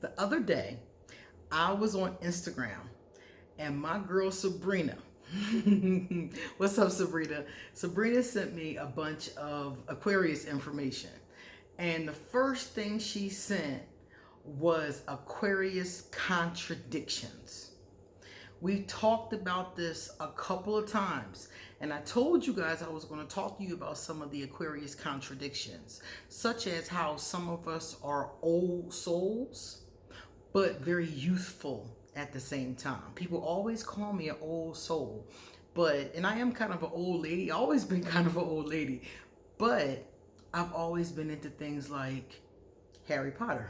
The other day, I was on Instagram and my girl Sabrina, what's up, Sabrina? Sabrina sent me a bunch of Aquarius information. And the first thing she sent was Aquarius contradictions. We talked about this a couple of times, and I told you guys I was going to talk to you about some of the Aquarius contradictions, such as how some of us are old souls, but very youthful at the same time. People always call me an old soul, and I am kind of an old lady, always been kind of an old lady, but I've always been into things like Harry Potter,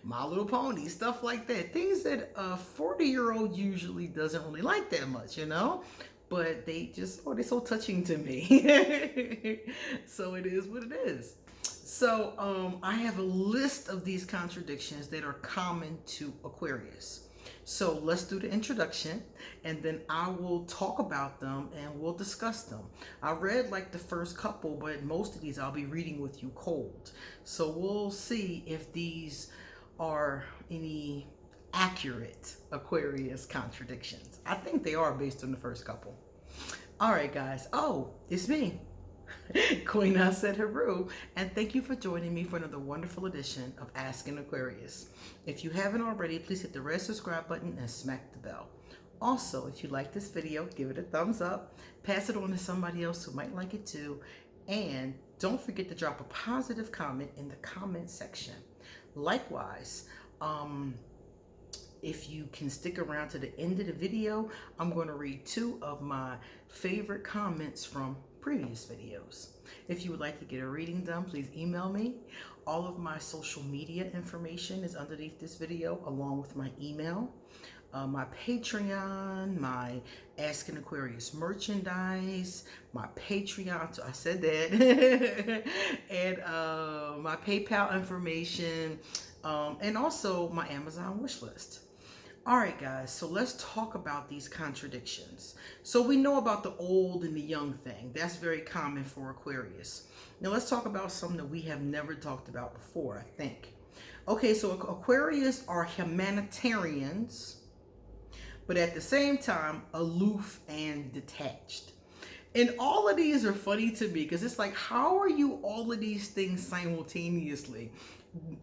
My Little Pony, stuff like that. Things that a 40-year-old usually doesn't really like that much, you know? But they're so touching to me. So it is what it is. So I have a list of these contradictions that are common to Aquarius. So let's do the introduction, and then I will talk about them and we'll discuss them. I read like the first couple, but most of these I'll be reading with you cold. So we'll see if these are any accurate Aquarius contradictions. I think they are based on the first couple. All right, guys. Oh, it's me. Queen I said Haru, and thank you for joining me for another wonderful edition of Asking Aquarius. If you haven't already, please hit the red subscribe button and smack the bell. Also, if you like this video, give it a thumbs up, pass it on to somebody else who might like it too, and don't forget to drop a positive comment in the comment section. Likewise, if you can stick around to the end of the video, I'm going to read 2 of my favorite comments from previous videos. If you would like to get a reading done, please email me. All of my social media information is underneath this video, along with my email, my Patreon, my Asking Aquarius merchandise, my Patreon, so I said that, and my PayPal information, and also my Amazon wish list. All right, guys, so let's talk about these contradictions. So we know about the old and the young thing. That's very common for Aquarius. Now let's talk about something that we have never talked about before, I think. Okay, so Aquarius are humanitarians, but at the same time, aloof and detached. And all of these are funny to me because it's like, how are you all of these things simultaneously?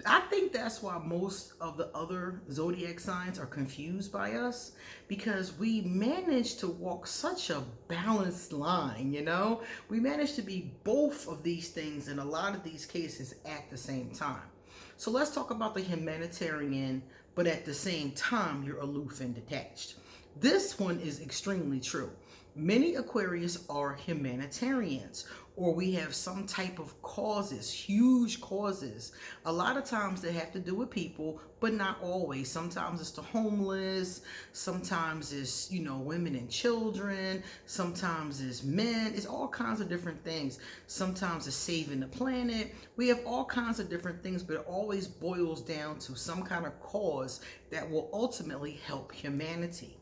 I think that's why most of the other zodiac signs are confused by us, because we manage to walk such a balanced line, you know? We manage to be both of these things in a lot of these cases at the same time. So let's talk about the humanitarian, but at the same time, you're aloof and detached. This one is extremely true. Many Aquarius are humanitarians, or we have some type of causes, huge causes. A lot of times they have to do with people, but not always. Sometimes it's the homeless, sometimes it's, women and children, sometimes it's men, it's all kinds of different things. Sometimes it's saving the planet. We have all kinds of different things, but it always boils down to some kind of cause that will ultimately help humanity.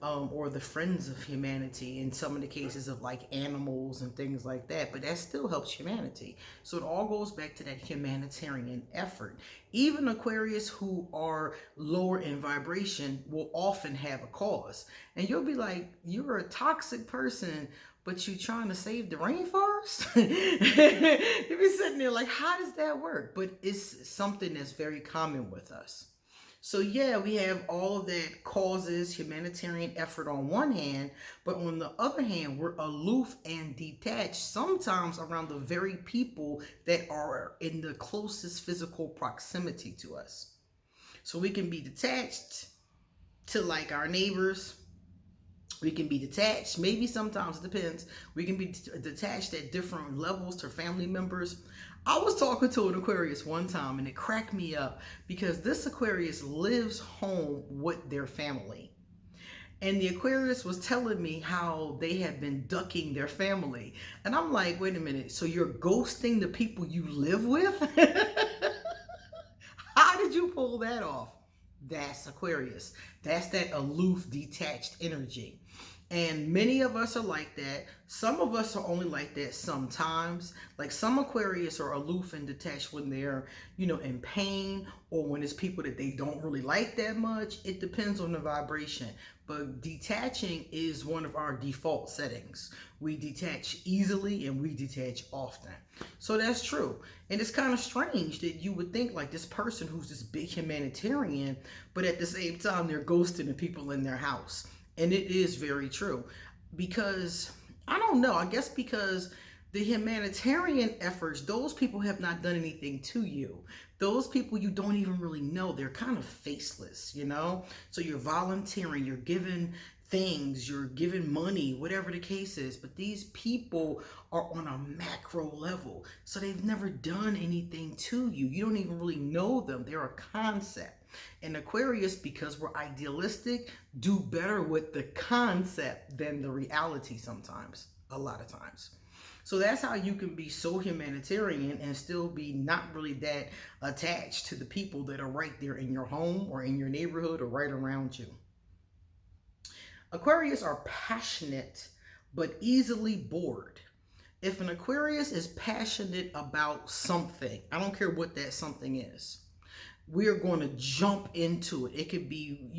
Or the friends of humanity in some of the cases of like animals and things like that, but that still helps humanity. So it all goes back to that humanitarian effort. Even Aquarius who are lower in vibration will often have a cause, and you'll be like, you're a toxic person, but you trying to save the rainforest? You'll be sitting there like, how does that work? But it's something that's very common with us. So yeah, we have all of that causes humanitarian effort on one hand, but on the other hand, we're aloof and detached, sometimes around the very people that are in the closest physical proximity to us. So we can be detached to like our neighbors. We can be detached, maybe sometimes it depends. We can be detached at different levels to family members. I was talking to an Aquarius one time and it cracked me up because this Aquarius lives home with their family. And the Aquarius was telling me how they have been ducking their family. And I'm like, wait a minute, so you're ghosting the people you live with? How did you pull that off? That's Aquarius. That's that aloof, detached energy. And many of us are like that. Some of us are only like that sometimes. Like some Aquarius are aloof and detached when they're, in pain, or when it's people that they don't really like that much. It depends on the vibration. But detaching is one of our default settings. We detach easily and we detach often. So that's true. And it's kind of strange that you would think like this person who's this big humanitarian, but at the same time they're ghosting the people in their house. And it is very true, because I don't know, I guess because the humanitarian efforts, those people have not done anything to you. Those people you don't even really know, they're kind of faceless, So you're volunteering, you're giving things, you're giving money, whatever the case is. But these people are on a macro level. So they've never done anything to you. You don't even really know them. They're a concept. And Aquarius, because we're idealistic, do better with the concept than the reality sometimes, a lot of times. So that's how you can be so humanitarian and still be not really that attached to the people that are right there in your home or in your neighborhood or right around you. Aquarius are passionate but easily bored. If an Aquarius is passionate about something, I don't care what that something is, we're going to jump into it. It could be,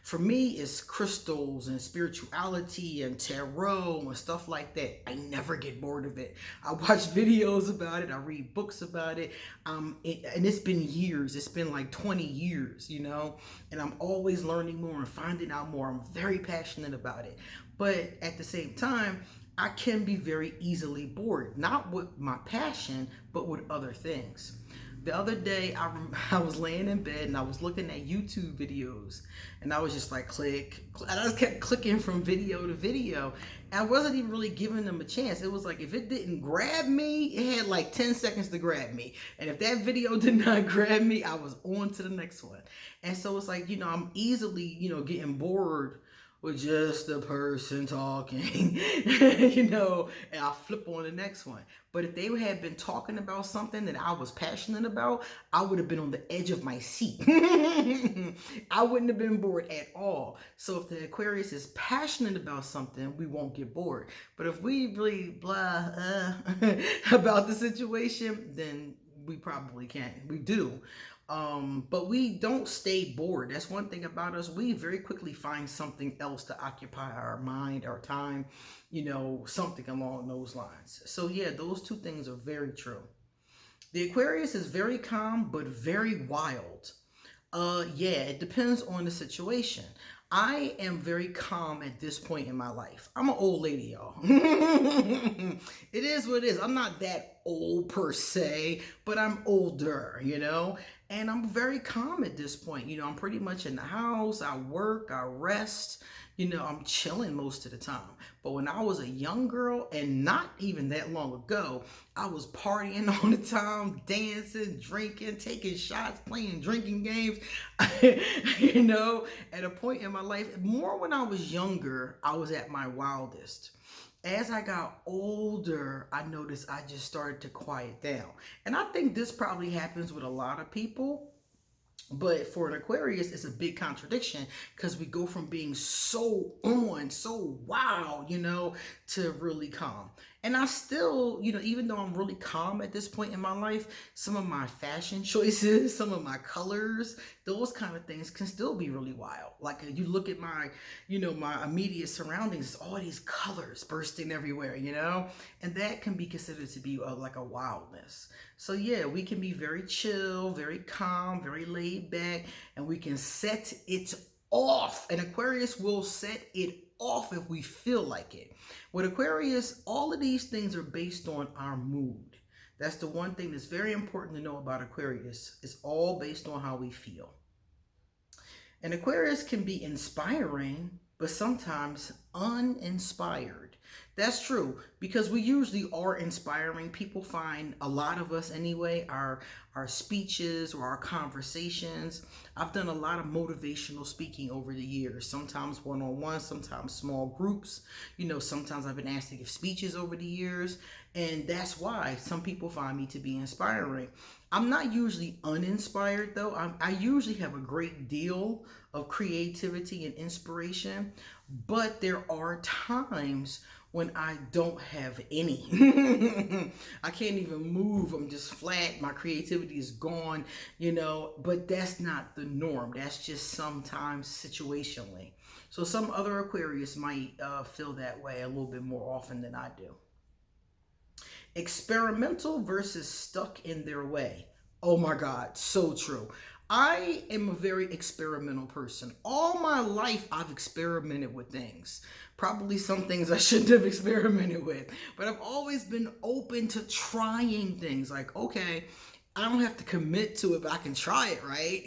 for me, it's crystals and spirituality and tarot and stuff like that. I never get bored of it. I watch videos about it. I read books about it. And it's been years. It's been like 20 years, and I'm always learning more and finding out more. I'm very passionate about it. But at the same time, I can be very easily bored, not with my passion, but with other things. The other day, I was laying in bed and I was looking at YouTube videos, and I was just like, click. And I just kept clicking from video to video. And I wasn't even really giving them a chance. It was like, if it didn't grab me, it had like 10 seconds to grab me. And if that video did not grab me, I was on to the next one. And so it's like, I'm easily, getting bored with just the person talking, and I'll flip on the next one. But if they had been talking about something that I was passionate about, I would have been on the edge of my seat. I wouldn't have been bored at all. So if the Aquarius is passionate about something, we won't get bored. But if we really blah about the situation, then we probably can. We do. But we don't stay bored. That's one thing about us. We very quickly find something else to occupy our mind, our time, something along those lines. So yeah, those two things are very true. The Aquarius is very calm, but very wild. Yeah, it depends on the situation. I am very calm at this point in my life. I'm an old lady, y'all. It is what it is. I'm not that old per se, but I'm older, and I'm very calm at this point. I'm pretty much in the house. I work, I rest. I'm chilling most of the time. But when I was a young girl, and not even that long ago, I was partying all the time, dancing, drinking, taking shots, playing drinking games. At a point in my life, more when I was younger, I was at my wildest. As I got older, I noticed I just started to quiet down. And I think this probably happens with a lot of people. But for an Aquarius, it's a big contradiction, because we go from being so on, so wow, to really calm. And I still, even though I'm really calm at this point in my life, some of my fashion choices, some of my colors, those kind of things can still be really wild. Like you look at my, my immediate surroundings, all these colors bursting everywhere, and that can be considered to be like a wildness. So yeah, we can be very chill, very calm, very laid back, and we can set it off. And Aquarius will set it off if we feel like it. With Aquarius, all of these things are based on our mood. That's the one thing that's very important to know about Aquarius. It's all based on how we feel. And Aquarius can be inspiring, but sometimes uninspired. That's true, because we usually are inspiring. People find a lot of us anyway, our speeches or our conversations. I've done a lot of motivational speaking over the years, sometimes one-on-one, sometimes small groups. Sometimes I've been asked to give speeches over the years, and that's why some people find me to be inspiring. I'm not usually uninspired though. I usually have a great deal of creativity and inspiration, but there are times when I don't have any. I can't even move. I'm just flat. My creativity is gone, but that's not the norm. That's just sometimes situationally. So some other Aquarius might feel that way a little bit more often than I do. Experimental versus stuck in their way. Oh my God, so true. I am a very experimental person. All my life, I've experimented with things. Probably some things I shouldn't have experimented with, but I've always been open to trying things. Like, okay, I don't have to commit to it, but I can try it, right?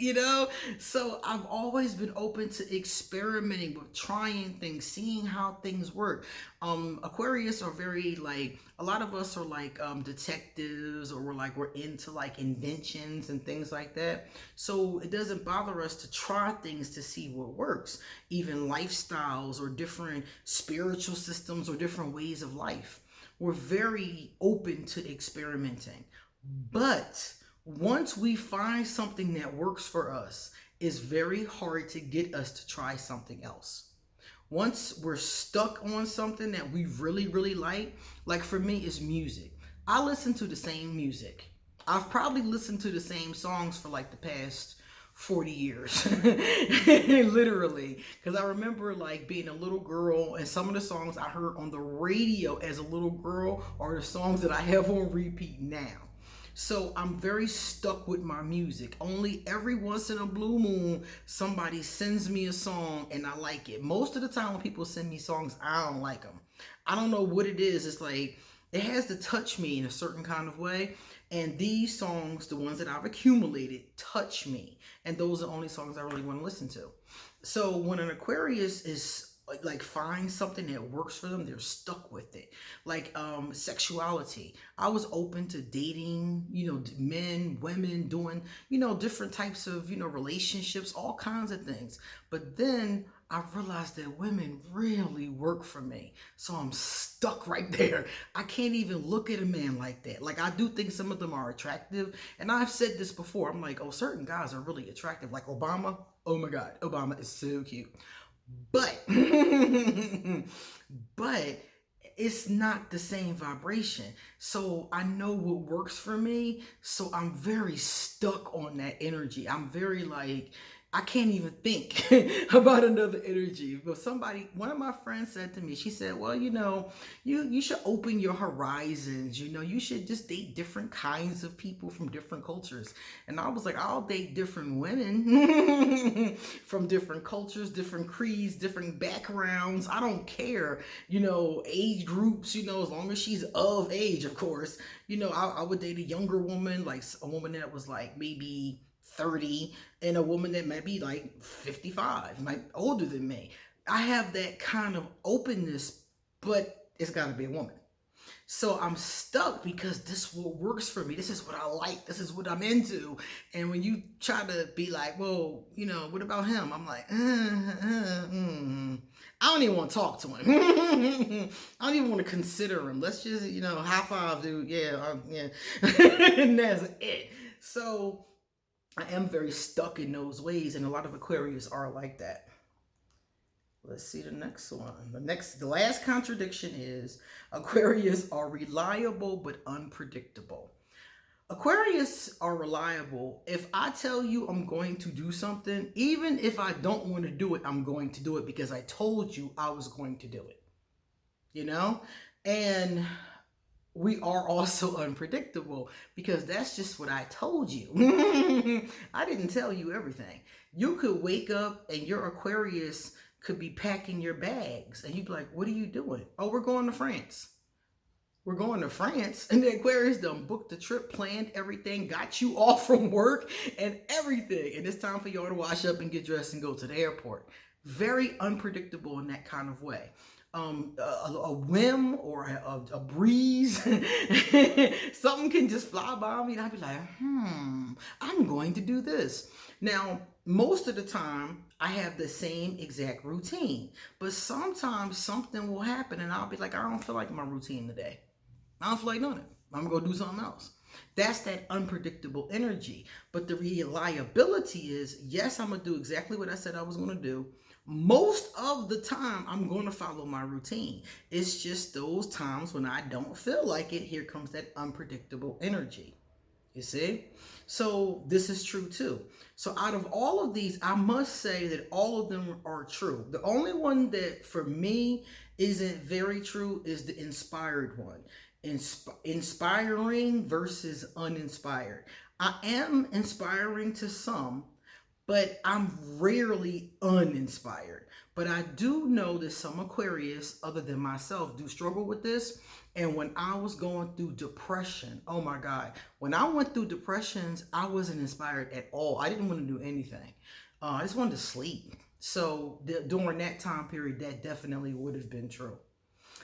So I've always been open to experimenting with trying things, seeing how things work. Aquarius are very like, a lot of us are like detectives, or we're into like inventions and things like that. So it doesn't bother us to try things to see what works, even lifestyles or different spiritual systems or different ways of life. We're very open to experimenting. But once we find something that works for us, it's very hard to get us to try something else. Once we're stuck on something that we really, really like for me, it's music. I listen to the same music. I've probably listened to the same songs for like the past 40 years. Literally. Because I remember like being a little girl, and some of the songs I heard on the radio as a little girl are the songs that I have on repeat now. So I'm very stuck with my music. Only every once in a blue moon, somebody sends me a song and I like it. Most of the time when people send me songs, I don't like them. I don't know what it is. It's like, it has to touch me in a certain kind of way. And these songs, the ones that I've accumulated, touch me. And those are the only songs I really want to listen to. So when an Aquarius is like find something that works for them, they're stuck with it. Like sexuality, I was open to dating, men, women, doing different types of relationships, all kinds of things. But then I realized that women really work for me, so I'm stuck right there. I can't even look at a man like that. Like, I do think some of them are attractive, and I've said this before. I'm like, oh, certain guys are really attractive, like Obama. Oh my God, Obama is so cute. But but it's not the same vibration. So I know what works for me. So I'm very stuck on that energy. I'm very like, I can't even think about another energy. But one of my friends said to me, she said, well, you should open your horizons. You should just date different kinds of people from different cultures. And I was like, I'll date different women from different cultures, different creeds, different backgrounds. I don't care, age groups, as long as she's of age, of course. I would date a younger woman, like a woman that was like maybe 30, and a woman that might be like 55, like older than me. I have that kind of openness, but it's got to be a woman. So I'm stuck because this is what works for me. This is what I like. This is what I'm into. And when you try to be like, well, what about him? I'm like, I don't even want to talk to him. I don't even want to consider him. Let's just, high five, dude. Yeah, yeah. And that's it. So I am very stuck in those ways, and a lot of Aquarius are like that. Let's see the next one. The last contradiction is Aquarius are reliable but unpredictable. Aquarius are reliable. If I tell you I'm going to do something, even if I don't want to do it, I'm going to do it because I told you I was going to do it. And we are also unpredictable because that's just what I told you. I didn't tell you everything. You could wake up and your Aquarius could be packing your bags and you'd be like, what are you doing? Oh, we're going to France. We're going to France. And the Aquarius done booked the trip, planned everything, got you off from work and everything. And it's time for y'all to wash up and get dressed and go to the airport. Very unpredictable in that kind of way. A whim or a breeze, something can just fly by me and I'd be like, I'm going to do this. Now, most of the time, I have the same exact routine, but sometimes something will happen and I'll be like, I don't feel like my routine today. I don't feel like doing it. I'm gonna go do something else. That's that unpredictable energy. But the reliability is, yes, I'm going to do exactly what I said I was going to do. Most of the time, I'm going to follow my routine. It's just those times when I don't feel like it, here comes that unpredictable energy. You see? So this is true too. So out of all of these, I must say that all of them are true. The only one that for me isn't very true is the inspired one. Inspiring versus uninspired. I am inspiring to some, but I'm rarely uninspired. But I do know that some Aquarius, other than myself, do struggle with this. And when I was going through depression, oh my God, when I went through depressions, I wasn't inspired at all. I didn't want to do anything. I just wanted to sleep. So during that time period, that definitely would have been true.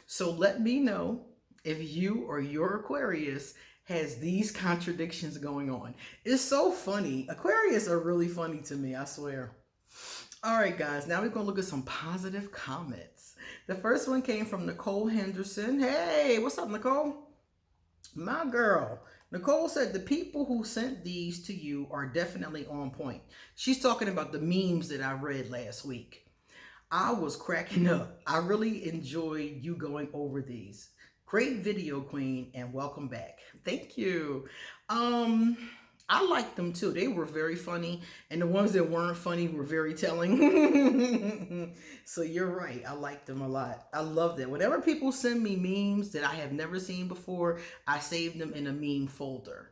So let me know if you or your Aquarius has these contradictions going on. It's so funny. Aquarius are really funny to me, I swear. All right, guys, now we're going to look at some positive comments. The first one came from Nicole Henderson. Hey, what's up, Nicole? My girl. Nicole said the people who sent these to you are definitely on point. She's talking about the memes that I read last week. I was cracking up. I really enjoyed you going over these. Great video, Queen, and welcome back. Thank you. I liked them too. They were very funny, and the ones that weren't funny were very telling. So you're right. I liked them a lot. I love that. Whenever people send me memes that I have never seen before, I save them in a meme folder.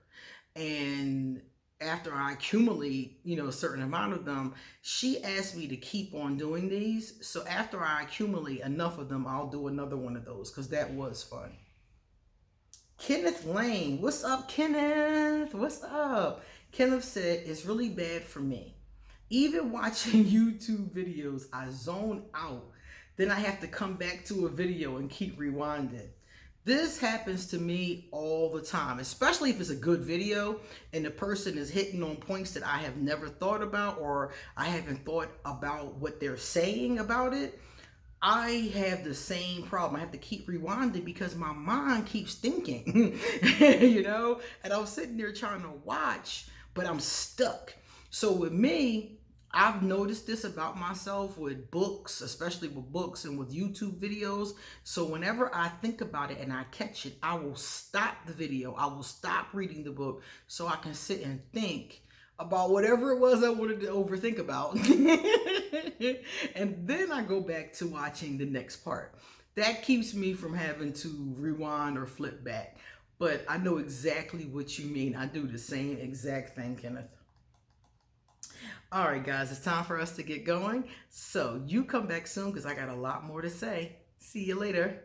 And after I accumulate, a certain amount of them, she asked me to keep on doing these. So after I accumulate enough of them, I'll do another one of those because that was fun. Kenneth Lane. What's up, Kenneth? What's up? Kenneth said, it's really bad for me. Even watching YouTube videos, I zone out. Then I have to come back to a video and keep rewinding. This happens to me all the time, especially if it's a good video and the person is hitting on points that I have never thought about, or I haven't thought about what they're saying about it. I have the same problem. I have to keep rewinding because my mind keeps thinking, and I'm sitting there trying to watch, but I'm stuck. So with me, I've noticed this about myself with books, especially with books and with YouTube videos. So whenever I think about it and I catch it, I will stop the video. I will stop reading the book so I can sit and think about whatever it was I wanted to overthink about. And then I go back to watching the next part. That keeps me from having to rewind or flip back. But I know exactly what you mean. I do the same exact thing, Kenneth. All right, guys, it's time for us to get going. So you come back soon because I got a lot more to say. See you later.